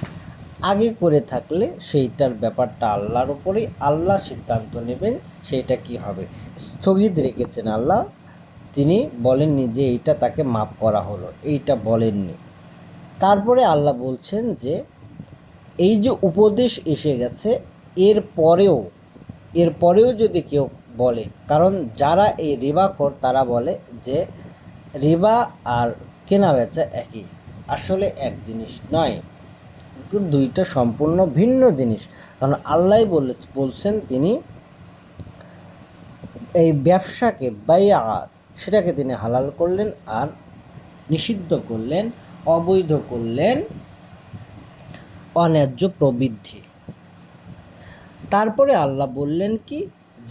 আগে করে থাকলে সেইটার ব্যাপারটা আল্লাহর উপরেই, আল্লাহ সিদ্ধান্ত নেবেন সেইটা কি হবে। স্থগিত রেখেছেন আল্লাহ, তিনি বলেননি যে এইটা তাকে মাফ করা হলো, এইটা বলেননি। তারপরে আল্লাহ বলছেন যে এই যে উপদেশ এসে গেছে, এরপরেও যদি কেউ বলে, কারণ যারা এই রিবাখোর তারা বলে যে রিবা আর কেনা বেচা একই, আসলে এক জিনিস নয়, কিন্তু দুইটা সম্পূর্ণ ভিন্ন জিনিস। কারণ আল্লাহ বলছেন তিনি এই ব্যবসাকে সেটাকে তিনি হালাল করলেন, আর নিষিদ্ধ করলেন, অবৈধ করলেন অন্যায্য প্রবৃদ্ধি। তারপরে আল্লাহ বললেন কি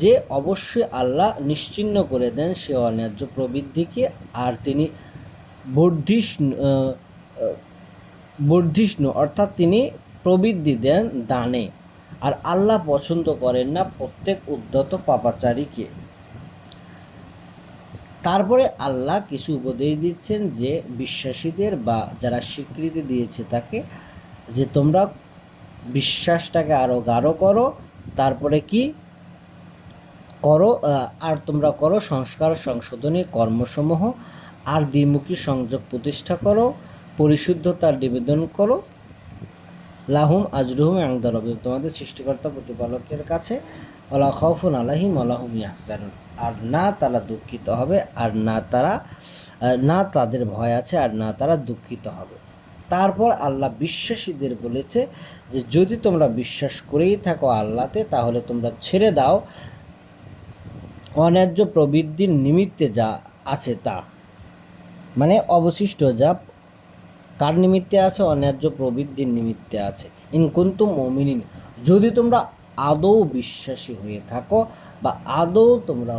যে অবশ্যই আল্লাহ নিশ্চিহ্ন করে দেন সে অন্যায্য প্রবৃদ্ধিকে, আর তিনি বর্ধিষ্ণু অর্থাৎ তিনি প্রবৃদ্ধি দেন দানে। আর আল্লাহ পছন্দ করেন না প্রত্যেক উদ্ধত পাপাচারীকে। তারপরে আল্লাহ কিছু উপদেশ দিচ্ছেন যে বিশ্বাসীদের বা যারা স্বীকৃতি দিয়েছে তাকে, যে তোমরা বিশ্বাসটাকে আরও গাঢ় করো, তারপরে কি করো, আর তোমরা করো সংস্কার সংশোধনী কর্মসমূহ, আর দ্বিমুখী সংযোগ প্রতিষ্ঠা করো, পরিশুদ্ধতার নিবেদন করো, লাহুম আজরুহুম ইনদা রাব্বিহিম, তোমাদের সৃষ্টিকর্তা প্রতিপালকের কাছে, ওয়ালা খাউফুন আলাইহিম ওয়ালা হুম ইয়াহজানুন, আর না তারা দুঃখিত হবে, আর না তাদের ভয় আছে, আর না তারা দুঃখিত হবে। তারপর আল্লাহ বিশ্বাসীদের বলেছে যে যদি তোমরা বিশ্বাস করেই থাকো আল্লাহতে, তাহলে তোমরা ছেড়ে দাও অন্যায্য প্রবৃদ্ধির নিমিত্তে যা আছে তা, মানে অবশিষ্ট যা কার নিমিত্তে আছে, অন্যায্য প্রবৃদ্ধির নিমিত্তে আছে। ইন কুনতুম মুমিনিন, যদি তোমরা আদৌ বিশ্বাসী হয়ে থাকো, বা আদৌ তোমরা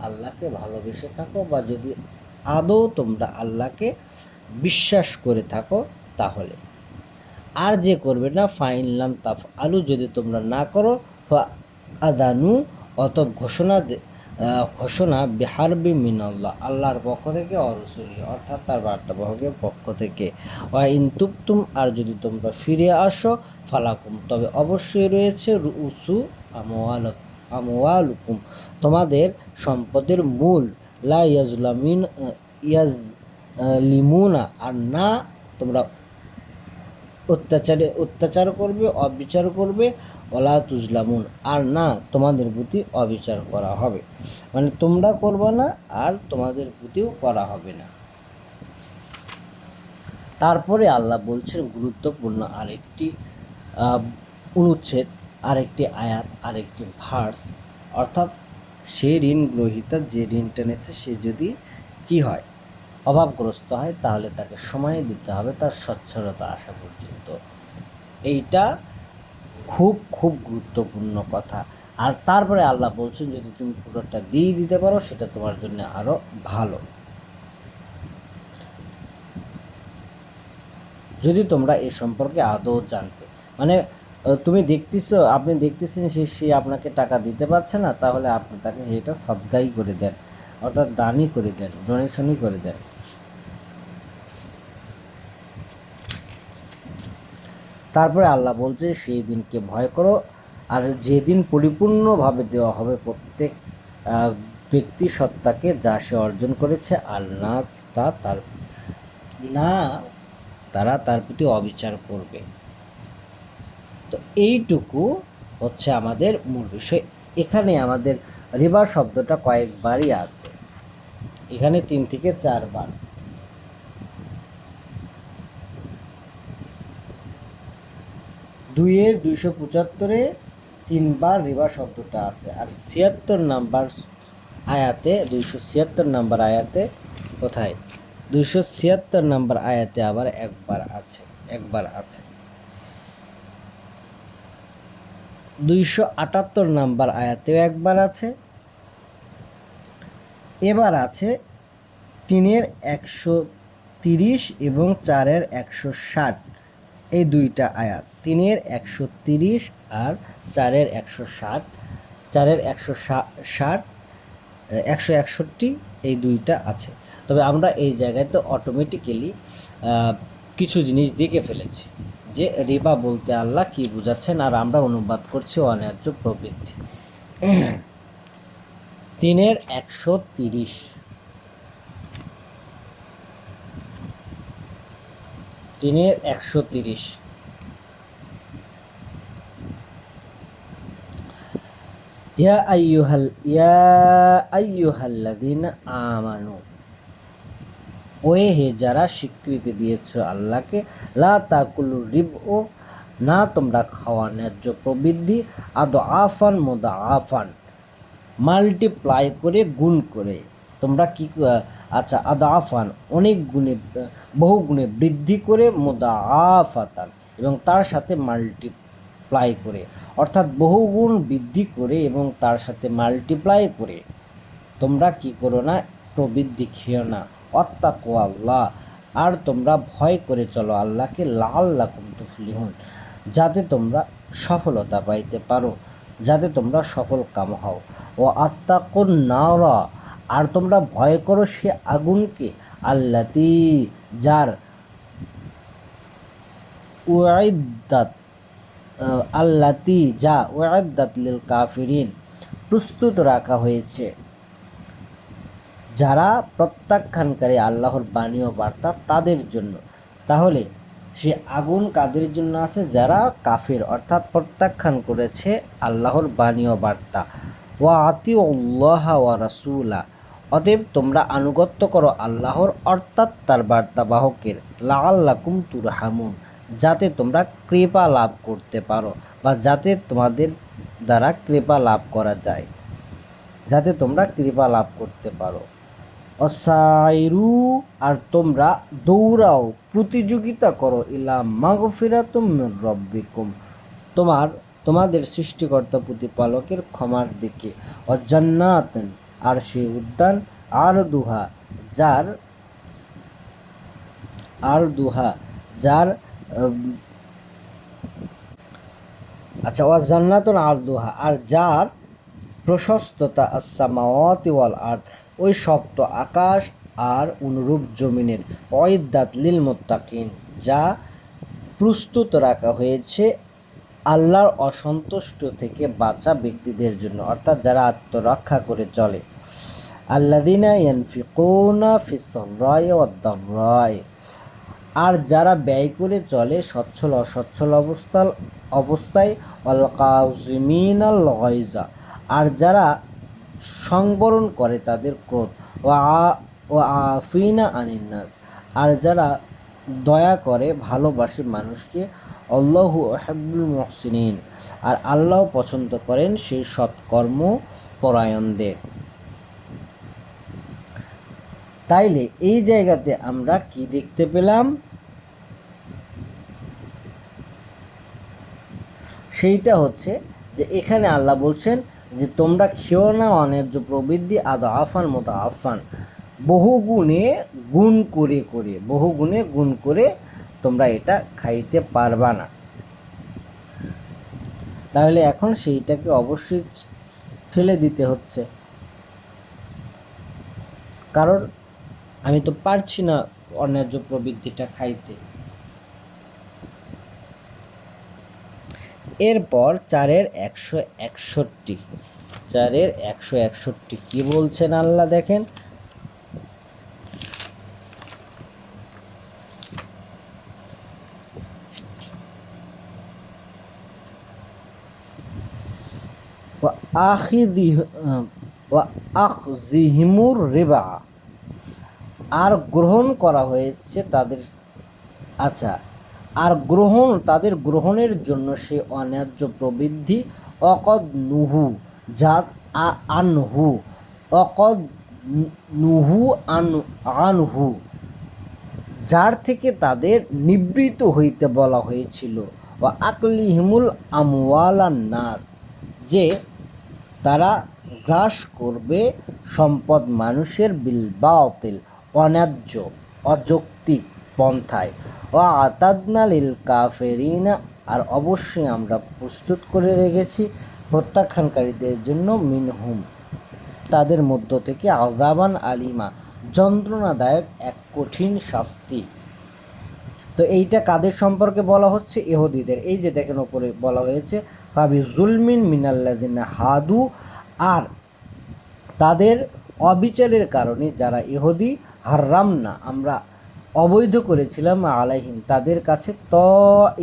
আল্লাহকে ভালোবেসে থাকো, বা যদি আদৌ তোমরা আল্লাহকে বিশ্বাস করে থাকো, তাহলে আর যে করবে না ফাইনলাম তাফ আলু, যদি তোমরা না করো আদানু অত ঘোষণা বিহারবি মিনাল্লাহ, আল্লাহর পক্ষ থেকে, অরসুলি অর্থাৎ তার বার্তাবাহকের পক্ষ থেকে, ইন তুবতুম, আর যদি তোমরা ফিরে আসো, ফালাকুম, তবে অবশ্যই রয়েছে রুউসু আমওয়ালুকুম, তোমাদের সম্পদের মূল, লা ইয়াজলিমুনা, আর না তোমরা অত্যাচার করবে, অবিচার করবে, ওলা তুজলামুন, আর না তোমাদের প্রতি অবিচার করা হবে, মানে তোমরা করবে না আর তোমাদের প্রতিও করা হবে না। তারপরে আল্লাহ বলছেন গুরুত্বপূর্ণ আরেকটি অনুচ্ছেদ, আরেকটি আয়াত, আরেকটি ভার্স, অর্থাৎ সে ঋণ গ্রহীতা যে ঋণটা নিয়েছে সে যদি কি হয়, অভাবগ্রস্ত হয়, তাহলে তাকে সময় দিতে হবে তার সচ্ছলতা আসা পর্যন্ত। এইটা খুব খুব গুরুত্বপূর্ণ কথা। আর তারপরে আল্লাহ বলছেন যদি তুমি পুরোটা দিয়ে দিতে পারো সেটা তোমার জন্য আরও ভালো, যদি তোমরা এ সম্পর্কে আদৌ জানতে। মানে আপনি দেখতেছেন সে আপনাকে টাকা দিতে পারছে না, তাহলে আপনি তাকে সেটা সদকাই করে দেন, অর্থাৎ দানই করে দেন, ডোনেশনই করে দেন। তারপরে আল্লাহ বলছে সেই দিনকে ভয় করো, আর যেদিন পরিপূর্ণভাবে দেওয়া হবে প্রত্যেক ব্যক্তি সত্তাকে যা সে অর্জন করেছে, আর তারা তার প্রতি অবিচার করবে। তো এইটুকু হচ্ছে আমাদের মূল বিষয়। এখানে আমাদের রিবা শব্দটা কয়েকবারই আছে, এখানে 3 থেকে 4 বার। দুইয়ের 275-এ 3 বার রিবা শব্দটা আছে, আর 76 নাম্বার আয়াতে 276 নাম্বার আয়াতে কোথায়, 276 নাম্বার আয়াতে আবার একবার আছে। 278 নাম্বার আয়াতেও একবার আছে। এবার আছে 3-এর 130 এবং 4-এর 160, এই দুইটা আয়াত, 3-এর 130 আর 4-এর 160, 4-এর 160, 161 এই দুইটা আছে। তবে আমরা এই জায়গায় তো অটোমেটিক্যালি কিছু জিনিস দেখে ফেলেছি যে রিবা বলতে আল্লাহ কি বুঝাচ্ছেন, আর আমরা অনুবাদ করছি অন্যায্য প্রবৃত্তি। 3-130 3-130 ইয়া আইয়ুহাল্লাযীনা আমানু, ওয়ে হে যারা স্বীকৃতি দিয়েছ আল্লাহকে, লা তাকুলু রিবও, না তোমরা খাওয়া ন্যায্য প্রবৃদ্ধি, আফান মুদাআফান, মাল্টিপ্লাই করে গুণ করে। তোমরা কি আচ্ছা, আফান অনেক গুণে, বহু গুণে বৃদ্ধি করে, মুদাআফাতান এবং তার সাথে মাল্টিপ্লাই করে, অর্থাৎ বহু গুণ বৃদ্ধি করে এবং তার সাথে মাল্টিপ্লাই করে তোমরা কি করো না, প্রবৃদ্ধি খেও না। অত্তাকু আল্লাহ, আর তোমরা ভয় করে চলো আল্লাহকে, লাআল্লাকুম তুফলিহুন, যাতে তোমরা সফলতা পাইতে পারো, যাতে তোমরা সফল কাম হও। ও আত্তাকুন নারা, আর তোমরা ভয় করো সে আগুনকে, আল্লাতি যার, উইদ্দাত আল্লাতি যা, উইদ্দাত লিল কাফিরিন প্রস্তুত রাখা হয়েছে যারা প্রত্যাখ্যানকারী আল্লাহর বাণী ও বার্তা তাদের জন্য। তাহলে সে আগুন কাদের জন্য আছে? যারা কাফির, অর্থাৎ প্রত্যাখ্যান করেছে আল্লাহর বাণী ও বার্তা। ওয়া আতিউল্লাহ ওয়া রাসূলা, অতএব তোমরা আনুগত্য করো আল্লাহর অর্থাৎ তার বার্তাবাহকের, লাআল্লাকুম তুরহামুন, যাতে তোমরা কৃপা লাভ করতে পারো, বা যাতে তোমাদের দ্বারা কৃপা লাভ করা যায়, যাতে তোমরা কৃপা লাভ করতে পারো। অসাইরু, আর তোমরা দৌড়াও, প্রতিযোগিতা করো, ইলা মাগফিরাতুম মির রাব্বিকুম, তোমাদের সৃষ্টিকর্তা প্রতিপালকের ক্ষমার দিকে। অজান্নাতান, আর সেই উদ্যান, যার আচ্ছা, ওয়াজান্নাতুন আরদুহা, আর যার প্রশস্ততা আস-সামাওয়াতি ওয়াল আরদ, ওই সপ্ত আকাশ আর অনুরূপ জমিনের। ওয়াইদ্দাত লিল মুত্তাকিন, যা প্রস্তুত রাখা হয়েছে আল্লাহর অসন্তুষ্ট থেকে বাঁচা ব্যক্তিদের জন্য, অর্থাৎ যারা আত্মরক্ষা করে চলে। আল্লাযীনা ইয়ানফিকুনা ফিস সাররাই ওয়াদ দাররাই, আর যারা ব্যয় করে চলে সচ্ছল অসচ্ছল অবস্থায়। ওয়াল কাযিমিনাল গায়জা, আর যারা সংবরণ করে তাদের ক্রোধ। ওয়া আফিনা আনিন নাস, আর যারা দয়া করে ভালোবাসে মানুষকে। আল্লাহু ইউহিব্বুল মুহসিনিন, আর আল্লাহ পছন্দ করেন সেই সৎকর্ম পরায়ণদের। তাইলে এই জায়গাতে আমরা কি দেখতে পেলাম? সেইটা হচ্ছে যে এখানে আল্লাহ বলছেন যে তোমরা খেও না অন্যায্য প্রবৃদ্ধি, আফান মুদাআফান, বহুগুণে গুণ করে তোমরা এটা খাইতে পারবা না। তাহলে এখন সেইটাকে অবশ্যই ফেলে দিতে হচ্ছে, কারণ আমি তো পারছি না অন্যায্য প্রবৃদ্ধিটা খাইতে। এরপর 4-161 কি বলছেন আল্লাহ দেখেন। আখযিহিমুর রিবা, আর গ্রহণ করা হয়েছে তাদের, আচ্ছা, আর তাদের গ্রহণের জন্য সে অন্যায্য প্রবৃদ্ধি। অকদ নুহু আনহু, যার থেকে তাদের নিবৃত হইতে বলা হয়েছিল। ও আকলিহিমুল আমওয়ালান নাস, যে তারা গ্রাস করবে সম্পদ মানুষের, বিল বাতিল, অন্যায্য অযৌক্তিক পন্থায়। ও আতাদনা লিল কাফিরিনা, আর অবশ্যই আমরা প্রস্তুত করে রেখেছি প্রত্যাখ্যানকারীদের জন্য, মিনহুম তাদের মধ্য থেকে আযাবান আলিমা, যন্ত্রণাদায়ক এক কঠিন শাস্তি। তো এইটা কাদের সম্পর্কে বলা হচ্ছে? ইহুদিদের। এই যে দেখেন ওপরে বলা হয়েছে ফাবি জুলমিন মিনাল্লাযিনা হাদু, আর তাদের অবিচারের কারণে যারা ইহুদি, হারাম না আমরা অবৈধ করেছিলাম, আলাইহিম তাদের কাছে ত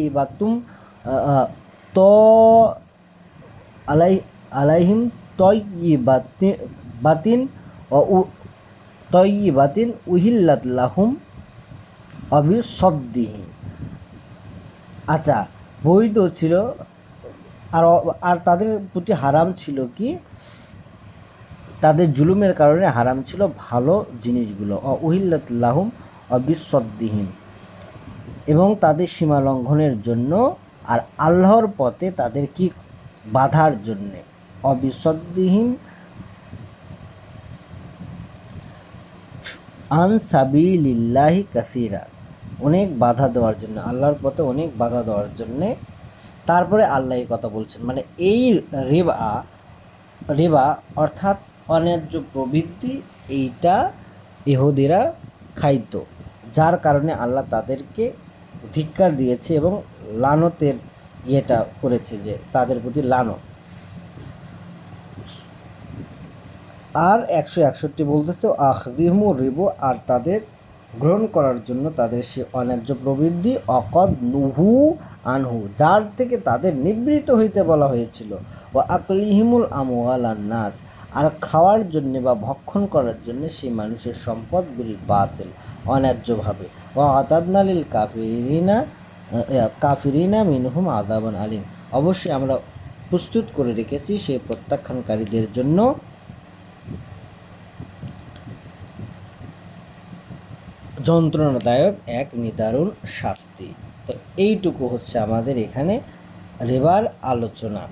ইবাতুম ত আলাই আলাইহিম তয়্যিবাতিন তয়্যিবাতিন উহিল্লাত লাহুম অবিসদ্দিহিম। আচ্ছা, বৈধ ছিল, আর আর তাদের প্রতি হারাম ছিল কি? তাদের জুলুমের কারণে হারাম ছিল ভালো জিনিসগুলো, উহিল্লাত লাহুম অবিসদ্দিহিম, এবং তাদের সীমা লঙ্ঘনের জন্য, আর আল্লাহর পথে তাদের কি বাধার জন্যে। অবিসদ্দিহিম আন সাবিলিল্লাহি কাসীরা, অনেক বাধা দেওয়ার জন্য, আল্লাহর পথে অনেক বাধা দেওয়ার জন্যে। তারপরে আল্লাহ এই কথা বলছেন, মানে এই রিবা অর্থাৎ অন্যায্য প্রবৃত্তি, এইটা ইহুদিরা খাইত, যার কারণে আল্লাহ তাদেরকে ধিক্কার দিয়েছে এবং লানতের ইয়েটা করেছে, যে তাদের প্রতি লানত। আর 161 বলতেছে আখদিহমু রিবু, আর তাদের গ্রহণ করার জন্য তাদের সে অন্যায্য প্রবৃদ্ধি, অকদ নুহু আনহু, যার থেকে তাদের নিবৃত হইতে বলা হয়েছিল, ও আকলিহিমুল আমওয়াল নাস, আর খাওয়ার জন্যে বা ভক্ষণ করার জন্য সেই মানুষের সম্পদ বিল বাতিল, অন্যায্যভাবে। ও আতাদনালিল কাফিরিনা মিনহুম আযাবান আলিম, অবশ্যই আমরা প্রস্তুত করে রেখেছি সেই প্রত্যাখ্যানকারীদের জন্য যন্ত্রণাদায়ক এক নিদারুণ শাস্তি। তো এইটুকু হচ্ছে আমাদের এখানে রিবার আলোচনা।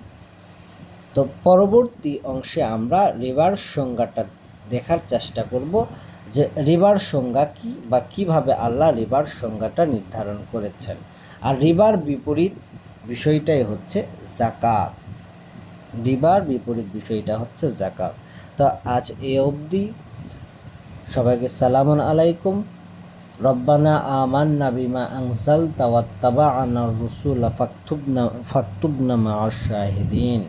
তো পরবর্তী অংশে আমরা রিবার সংজ্ঞাটা দেখার চেষ্টা করব, যে রিবার সংজ্ঞা কী, বা কিভাবে আল্লাহ রিবার সংজ্ঞাটা নির্ধারণ করেছেন। আর রিবার বিপরীত বিষয়টাই হচ্ছে যাকাত। রিবার বিপরীত বিষয়টা হচ্ছে যাকাত। তো আজ এ অবধি, সবাইকে সালামুন আলাইকুম। রব্বানা আমান্না বিমা আনজালতা ওয়াত্তাবা'নার রাসূলা ফাকতুবনা মা'আশ শাহিদিন।